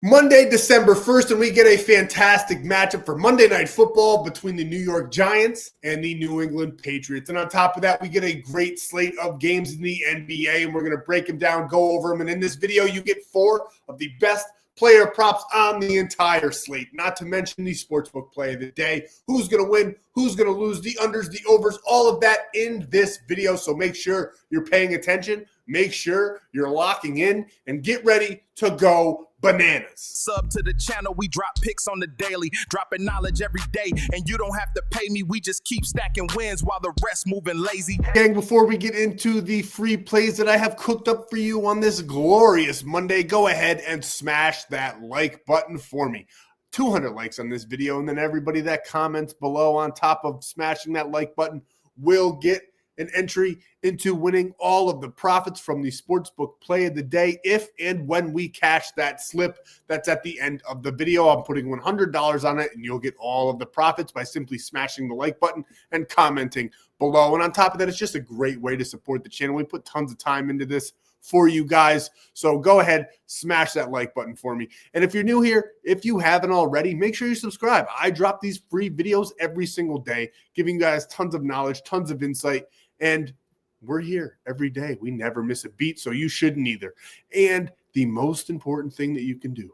Monday, December 1st, and we get a fantastic matchup for Monday Night Football between the New York Giants and the New England Patriots. And on top of that, we get a great slate of games in the NBA, and we're going to break them down, go over them. And in this video, you get 4 of the best player props on the entire slate, not to mention the sportsbook play of the day. Who's going to win? Who's going to lose? The unders, the overs, all of that in this video. So make sure you're paying attention. Make sure you're locking in and get ready to go bananas. Sub to the channel, we drop picks on the daily, dropping knowledge every day, and you don't have to pay me, we just keep stacking wins while the rest moving lazy. Gang, before we get into the free plays that I have cooked up for you on this glorious Monday, go ahead and smash that like button for me. 200 likes on this video, and then everybody that comments below on top of smashing that like button will get an entry into winning all of the profits from the sportsbook play of the day if and when we cash that slip. That's at the end of the video. I'm putting $100 on it, and you'll get all of the profits by simply smashing the like button and commenting below. And on top of that, it's just a great way to support the channel. We put tons of time into this for you guys. So go ahead, smash that like button for me. And if you're new here, if you haven't already, make sure you subscribe. I drop these free videos every single day, giving you guys tons of knowledge, tons of insight. And we're here every day. We never miss a beat, so you shouldn't either. And the most important thing that you can do,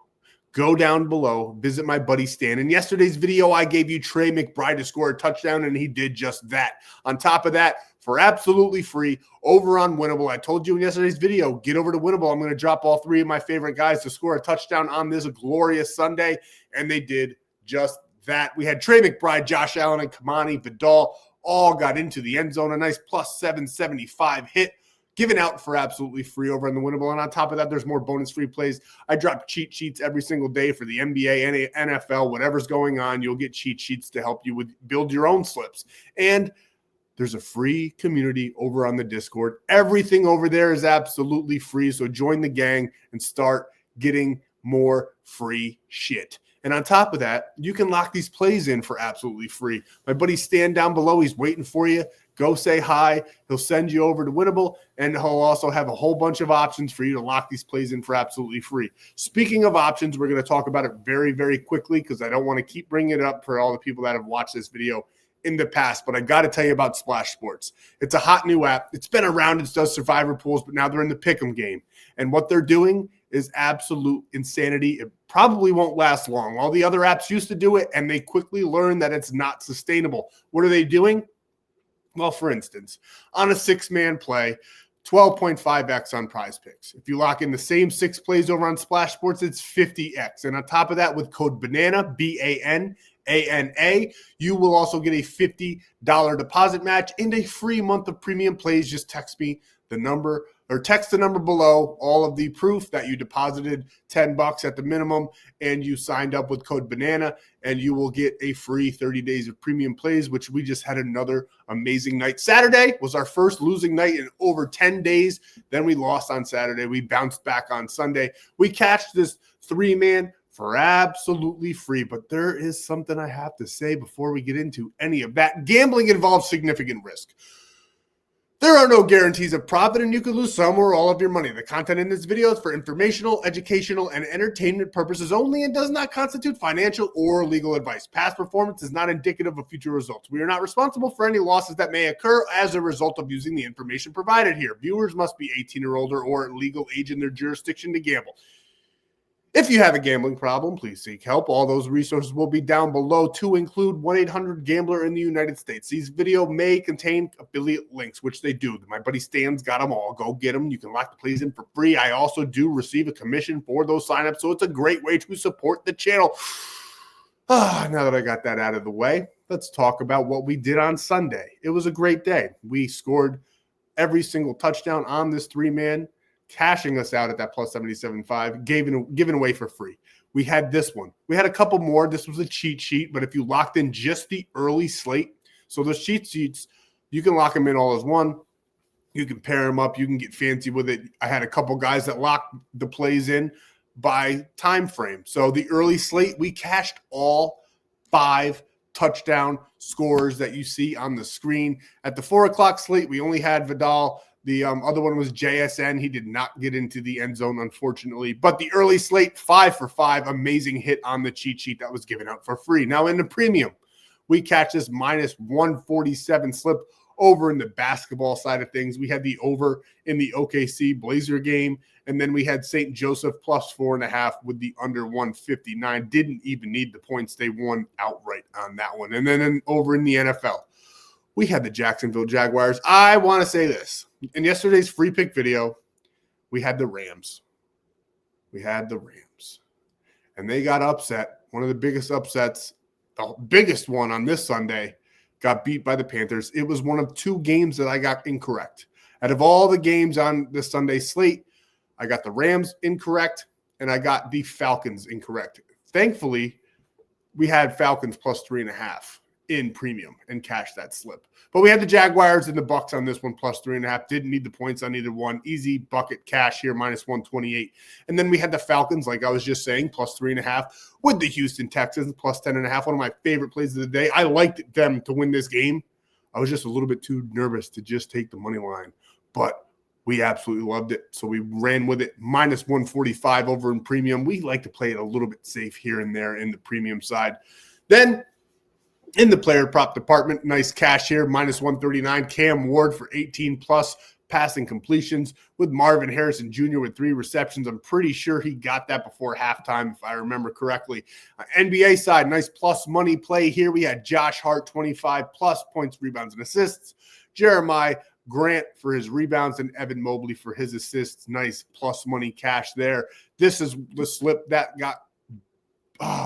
go down below, visit my buddy Stan. In yesterday's video, I gave you Trey McBride to score a touchdown, and he did just that. On top of that, for absolutely free, over on Winible, I told you in yesterday's video, get over to Winible. I'm going to drop all 3 of my favorite guys to score a touchdown on this glorious Sunday, and they did just that. We had Trey McBride, Josh Allen, and Kamani Vidal all got into the end zone. A nice plus 775 hit given out for absolutely free over on the Winible. And on top of that, there's more bonus free plays. I drop cheat sheets every single day for the NBA, NFL, whatever's going on. You'll get cheat sheets to help you with build your own slips. And there's a free community over on the Discord. Everything over there is absolutely free. So join the gang and start getting more free shit. And on top of that, you can lock these plays in for absolutely free. My buddy Stan down below, he's waiting for you. Go say hi. He'll send you over to Winnable, and he'll also have a whole bunch of options for you to lock these plays in for absolutely free. Speaking of options, we're going to talk about it very, very quickly because I don't want to keep bringing it up for all the people that have watched this video in the past, but I got to tell you about Splash Sports. It's a hot new app. It's been around. It does survivor pools, but now they're in the pick'em game. And what they're doing is absolute insanity. It probably won't last long. All the other apps used to do it, and they quickly learned that it's not sustainable. What are they doing? Well, for instance, on a 6-man play, 12.5x on Prizepicks. If you lock in the same 6 plays over on Splash Sports, it's 50x. And on top of that, with code BANANA, BANANA, you will also get a $50 deposit match and a free month of premium plays. Just text me the number or text the number below, all of the proof that you deposited $10 at the minimum and you signed up with code BANANA, and you will get a free 30 days of premium plays, which we just had another amazing night. Saturday was our first losing night in over 10 days. Then we lost on Saturday. We bounced back on Sunday. We cashed this 3-man for absolutely free. But there is something I have to say before we get into any of that. Gambling involves significant risk. There are no guarantees of profit, and you could lose some or all of your money. The content in this video is for informational, educational, and entertainment purposes only and does not constitute financial or legal advice. Past performance is not indicative of future results. We are not responsible for any losses that may occur as a result of using the information provided here. Viewers must be 18 or older or legal age in their jurisdiction to gamble. If you have a gambling problem, please seek help. All those resources will be down below, to include 1-800-GAMBLER in the United States. These video may contain affiliate links, which they do. My buddy Stan's got them all. Go get them. You can lock the plays in for free. I also do receive a commission for those signups, so it's a great way to support the channel. Now that I got that out of the way, let's talk about what we did on Sunday. It was a great day. We scored every single touchdown on this 3-man, cashing us out at that plus 77.5, given away for free. We had this one. We had a couple more. This was a cheat sheet, but if you locked in just the early slate, so those cheat sheets, you can lock them in all as one. You can pair them up. You can get fancy with it. I had a couple guys that locked the plays in by time frame. So the early slate, we cashed all 5 touchdown scores that you see on the screen. At the 4 o'clock slate, we only had Vidal, The other one was JSN. He did not get into the end zone, unfortunately. But the early slate, 5 for 5, amazing hit on the cheat sheet that was given out for free. Now in the premium, we catch this minus 147 slip over in the basketball side of things. We had the over in the OKC Blazer game, and then we had St. Joseph plus 4.5 with the under 159. Didn't even need the points. They won outright on that one. And then over in the NFL, we had the Jacksonville Jaguars. I want to say this. In yesterday's free pick video, we had the Rams. And they got upset. One of the biggest upsets, the biggest one on this Sunday, got beat by the Panthers. It was one of 2 games that I got incorrect. Out of all the games on the Sunday slate, I got the Rams incorrect, and I got the Falcons incorrect. Thankfully, we had Falcons plus 3.5 in premium and cashed that slip. But we had the Jaguars and the Bucks on this one plus 3.5. Didn't need the points on either one. Easy bucket cash here, minus 128. And then we had the Falcons, like I was just saying, plus 3.5 with the Houston Texans plus 10.5. One of my favorite plays of the day. I liked them to win this game. I was just a little bit too nervous to just take the money line. But we absolutely loved it. So we ran with it. Minus 145 over in premium. We like to play it a little bit safe here and there in the premium side. Then in the player prop department, nice cash here, minus 139. Cam Ward for 18 plus passing completions with Marvin Harrison Jr. with 3 receptions. I'm pretty sure he got that before halftime, if I remember correctly. NBA side, nice plus money play here. We had Josh Hart, 25 plus points, rebounds, and assists. Jeremiah Grant for his rebounds and Evan Mobley for his assists. Nice plus money cash there. This is the slip that got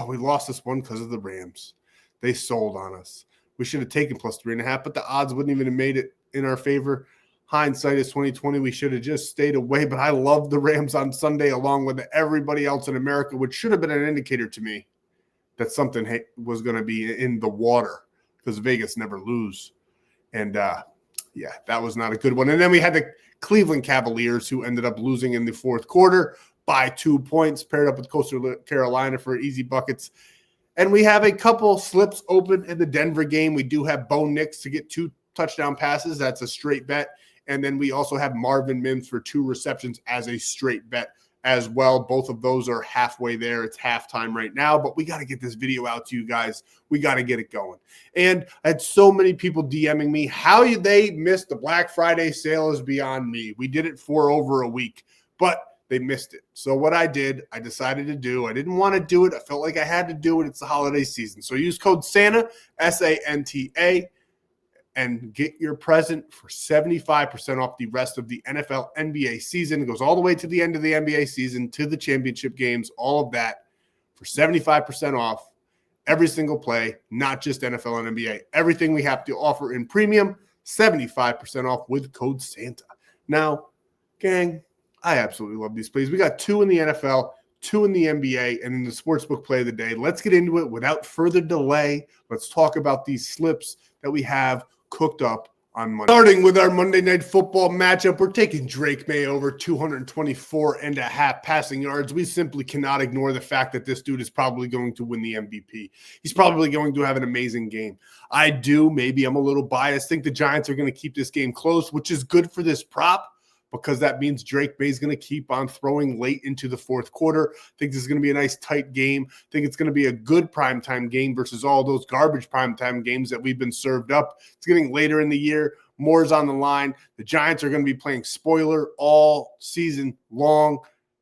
we lost this one because of the Rams. They sold on us. We should have taken plus 3.5, but the odds wouldn't even have made it in our favor. Hindsight is 2020. We should have just stayed away, but I love the Rams on Sunday along with everybody else in America, which should have been an indicator to me that something was going to be in the water because Vegas never lose. And, that was not a good one. And then we had the Cleveland Cavaliers who ended up losing in the fourth quarter by 2 points, paired up with Coastal Carolina for easy buckets. And we have a couple slips open in the Denver game. We do have ONYX to get 2 touchdown passes. That's a straight bet. And then we also have Marvin Mims for 2 receptions as a straight bet as well. Both of those are halfway there. It's halftime right now, but we got to get this video out to you guys. We got to get it going. And I had so many people DMing me. How they missed the Black Friday sale is beyond me. We did it for over a week, but they missed it. So what I did, I decided to do. I didn't want to do it. I felt like I had to do it. It's the holiday season. So use code SANTA, SANTA, and get your present for 75% off the rest of the NFL NBA season. It goes all the way to the end of the NBA season, to the championship games, all of that for 75% off every single play, not just NFL and NBA. Everything we have to offer in premium, 75% off with code SANTA. Now, gang, I absolutely love these plays. We got 2 in the NFL, 2 in the NBA, and in the sportsbook play of the day. Let's get into it without further delay. Let's talk about these slips that we have cooked up on Monday. Starting with our Monday Night Football matchup, we're taking Drake May over 224.5 passing yards. We simply cannot ignore the fact that this dude is probably going to win the MVP. He's probably going to have an amazing game. Maybe I'm a little biased, think the Giants are going to keep this game close, which is good for this prop, because that means Drake May is going to keep on throwing late into the fourth quarter. I think this is going to be a nice tight game. I think it's going to be a good primetime game versus all those garbage primetime games that we've been served up. It's getting later in the year. More's on the line. The Giants are going to be playing spoiler all season long.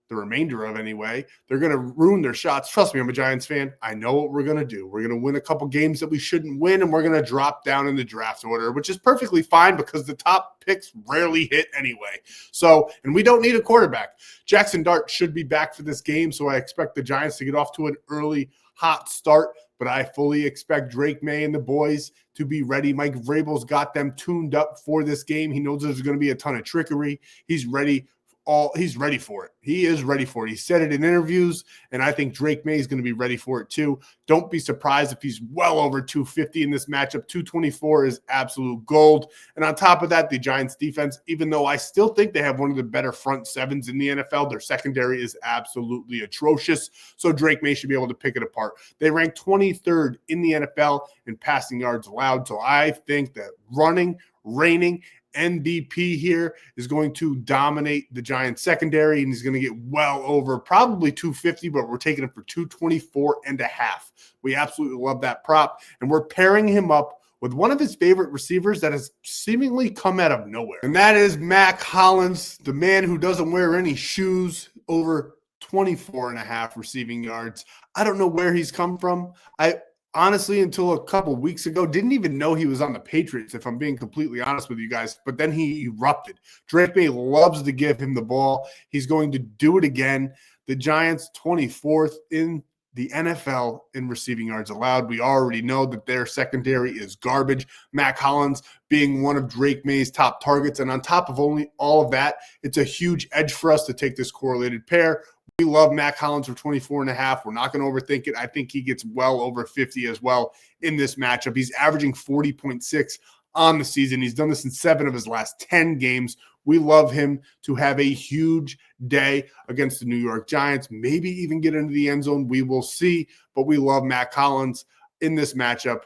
The remainder of anyway. They're going to ruin their shots. Trust me, I'm a Giants fan. I know what we're going to do. We're going to win a couple games that we shouldn't win, and we're going to drop down in the draft order, which is perfectly fine because the top picks rarely hit anyway. So, and we don't need a quarterback. Jackson Dart should be back for this game, so I expect the Giants to get off to an early, hot start, but I fully expect Drake May and the boys to be ready. Mike Vrabel's got them tuned up for this game. He knows there's going to be a ton of trickery. He's ready for it. He is ready for it. He said it in interviews, and I think Drake May is going to be ready for it too. Don't be surprised if he's well over 250 in this matchup. 224 is absolute gold. And on top of that, the Giants defense, even though I still think they have one of the better front sevens in the NFL, their secondary is absolutely atrocious. So Drake May should be able to pick it apart. They rank 23rd in the NFL in passing yards allowed. So I think that running, raining, MVP here is going to dominate the Giants secondary, and he's going to get well over probably 250, but we're taking him for 224.5. We absolutely love that prop, and we're pairing him up with one of his favorite receivers that has seemingly come out of nowhere, and that is Mac Hollins, the man who doesn't wear any shoes, over 24.5 receiving yards. I don't know where he's come from. I honestly, until a couple weeks ago, didn't even know he was on the Patriots, if I'm being completely honest with you guys. But then he erupted. Drake May loves to give him the ball. He's going to do it again. The Giants, 24th in the NFL in receiving yards allowed. We already know that their secondary is garbage. Mac Hollins being one of Drake May's top targets. And on top of only all of that, it's a huge edge for us to take this correlated pair. We love Mac Hollins for 24.5. We're not going to overthink it. I think he gets well over 50 as well in this matchup. He's averaging 40.6 on the season. He's done this in 7 of his last 10 games. We love him to have a huge day against the New York Giants, maybe even get into the end zone. We will see, but we love Mac Hollins in this matchup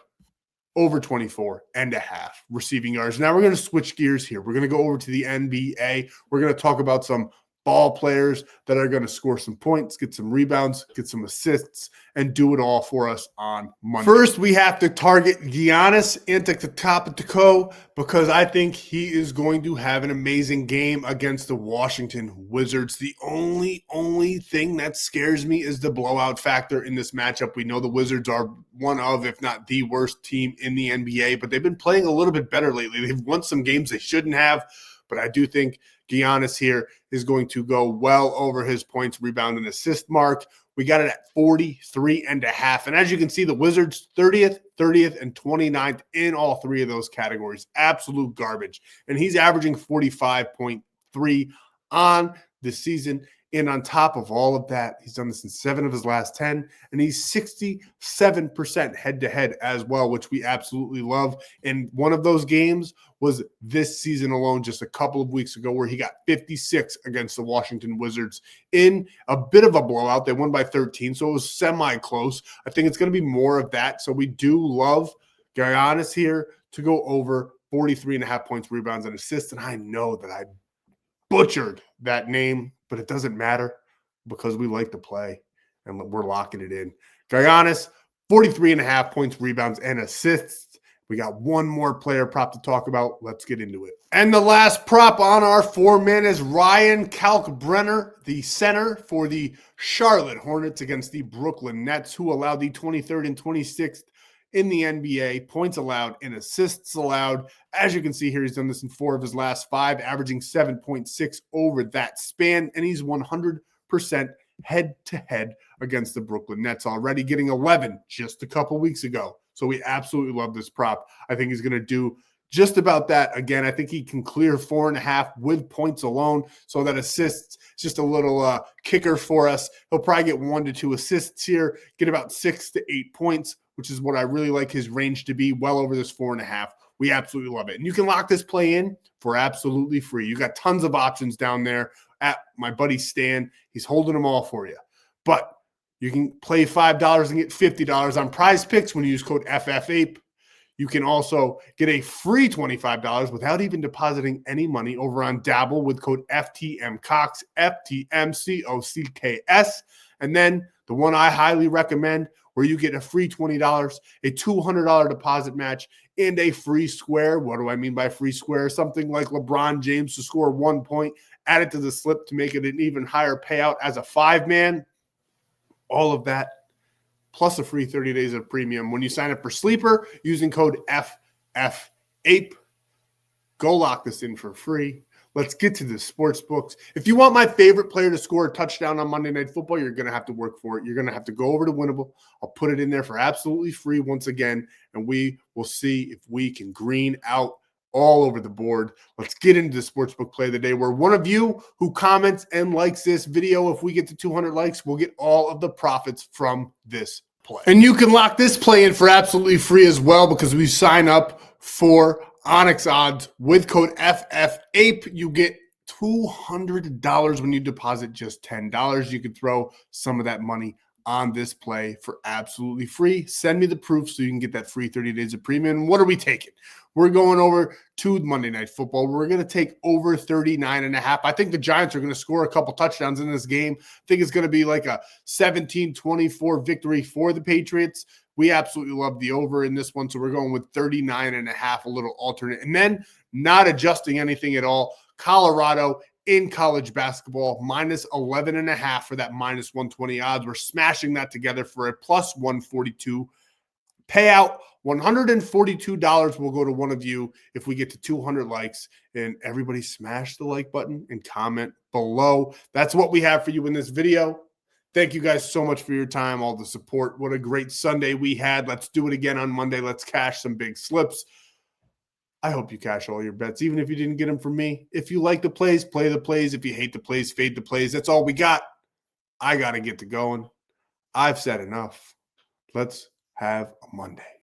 over 24.5 receiving yards. Now we're going to switch gears here. We're going to go over to the NBA. We're going to talk about some ball players that are going to score some points, get some rebounds, get some assists, and do it all for us on Monday. First, we have to target Giannis Antetokounmpo because I think he is going to have an amazing game against the Washington Wizards. The only thing that scares me is the blowout factor in this matchup. We know the Wizards are one of, if not the worst team in the NBA, but they've been playing a little bit better lately. They've won some games they shouldn't have, but I do think Giannis here is going to go well over his points, rebound, and assist mark. We got it at 43.5. And as you can see, the Wizards 30th, and 29th in all 3 of those categories. Absolute garbage. And he's averaging 45.3 on the season. And on top of all of that, he's done this in 7 of his last 10, and he's 67% head-to-head as well, which we absolutely love. And one of those games was this season alone, just a couple of weeks ago, where he got 56 against the Washington Wizards in a bit of a blowout. They won by 13, so it was semi-close. I think it's going to be more of that. So we do love Giannis here to go over 43.5 points, rebounds, and assists. And I know that I butchered that name, but it doesn't matter because we like to play and we're locking it in. Giannis, 43.5 points, rebounds, and assists. We got one more player prop to talk about. Let's get into it. And the last prop on our 4-man is Ryan Kalkbrenner, the center for the Charlotte Hornets against the Brooklyn Nets, who allowed the 23rd and 26th in the NBA, points allowed and assists allowed. As you can see here, he's done this in 4 of his last 5, averaging 7.6 over that span, and he's 100% head-to-head against the Brooklyn Nets, already getting 11 just a couple weeks ago. So we absolutely love this prop. I think he's going to do just about that again. I think he can clear 4.5 with points alone, so that assists just a little kicker for us. He'll probably get 1 to 2 assists here, get about 6 to 8 points, which is what I really like his range to be, well over this 4.5. We absolutely love it. And you can lock this play in for absolutely free. You got tons of options down there at my buddy Stan. He's holding them all for you. But you can play $5 and get $50 on Prizepicks when you use code FFAPE. You can also get a free $25 without even depositing any money over on Dabble with code FTMCOX, FTMCOCKS. And then the one I highly recommend, where you get a free $20, a $200 deposit match, and a free square. What do I mean by free square? Something like LeBron James to score 1 point, add it to the slip to make it an even higher payout as a 5-man. All of that, plus a free 30 days of premium when you sign up for Sleeper using code FFAPE. Go lock this in for free. Let's get to the sports books. If you want my favorite player to score a touchdown on Monday Night Football, you're going to have to work for it. You're going to have to go over to Winible. I'll put it in there for absolutely free once again, and we will see if we can green out all over the board. Let's get into the sportsbook play of the day, where one of you who comments and likes this video, if we get to 200 likes, we'll get all of the profits from this play. And you can lock this play in for absolutely free as well, because we sign up for ONYX odds with code FFAPE. You get $200 when you deposit just $10. You can throw some of that money on this play for absolutely free. Send me the proof so you can get that free 30 days of premium. What are we taking? We're going over to Monday Night Football. We're going to take over 39.5. I think the Giants are going to score a couple touchdowns in this game. I think it's going to be like a 17-24 victory for the Patriots. We absolutely love the over in this one, so we're going with 39.5, a little alternate. And then not adjusting anything at all. Colorado in college basketball, minus 11.5 for that minus 120 odds. We're smashing that together for a plus 142 payout. $142 will go to one of you if we get to 200 likes. And everybody smash the like button and comment below. That's what we have for you in this video. Thank you guys so much for your time, all the support. What a great Sunday we had. Let's do it again on Monday. Let's cash some big slips. I hope you cash all your bets, even if you didn't get them from me. If you like the plays, play the plays. If you hate the plays, fade the plays. That's all we got. I got to get to going. I've said enough. Let's have a Monday.